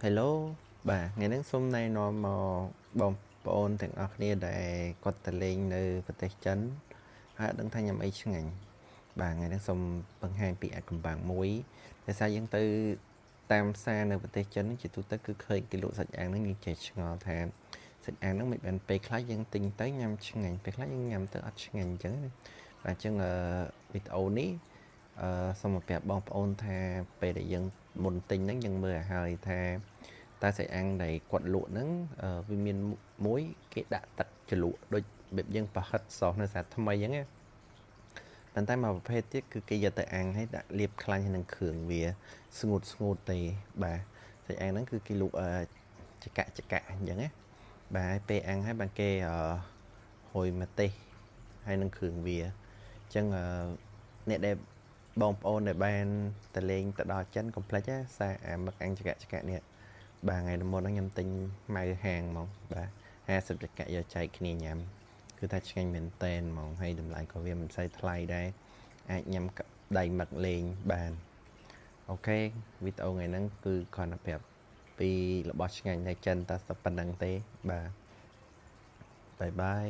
Hello បាទថ្ងៃនេះសូមណែនាំមកបងប្អូនទាំងអស់គ្នាដែលគាត់ទៅលេងនៅប្រទេសចិនហើយអត់ដឹងថាញ៉ាំអីឆ្ងាញ់បាទថ្ងៃនេះសូមបង្ហាញពីអាកំបាំងមួយដែលសារយើងទៅតាមផ្សារនៅប្រទេសចិនជាទូទៅគឺឃើញគេលក់សាច់អាំងហ្នឹងយើងចេះឆ្ងល់ថាសាច់អាំងហ្នឹងមិនបានពេលខ្លះយើងទិញទៅញ៉ាំឆ្ងាញ់ពេលខ្លះយើងញ៉ាំទៅអត់ឆ្ងាញ់អញ្ចឹងណាបាទអញ្ចឹងវីដេអូនេះសូមប្រាប់បងប្អូនថាពេលដែលយើងមុនទិញហ្នឹងយើងមើលឲ្យហើយថាតែសាច់អាំងដែលគាត់លក់ហ្នឹងវាមានមួយគេដាក់ទឹកជ្រលក់ដូចបែបយើងប្រហិតសោះនៅសាថ្មីអញ្ចឹងណាប៉ុន្តែមកប្រភេទទៀតគឺគេយកទៅអាំងហើយដាក់លាបខ្លាញ់នឹងគ្រឿងវាស្ងួតទេបាទសាច់អាំងហ្នឹងគឺគេលក់ចកាអញ្ចឹងណាបាទពេលអាំងហើយបានគេហុយម្ទេសហើយនឹងគ្រឿងវាអញ្ចឹងអ្នកដែលបងប្អូនដែលបានទៅលេងទៅដល់ចិនកុំភ្លេចណាសារអាមឹកអាំងចកានេះបាទថ្ងៃមុនហ្នឹងខ្ញុំទិញម៉ៅហាងហ្មងបាទ50ចក្កយកចែកគ្នាញ៉ាំគឺថាឆ្ងាញ់មែនតែនហ្មងហើយតម្លៃក៏វាមិនសូវថ្លៃដែរអាចញ៉ាំដៃមឹកលេងបានអូខេវីដេអូថ្ងៃហ្នឹងគឺគ្រាន់តែប្រាប់ពីរបស់ឆ្ងាញ់នៅចិនតែប៉ុណ្្នឹងទេបាទបាយបាយ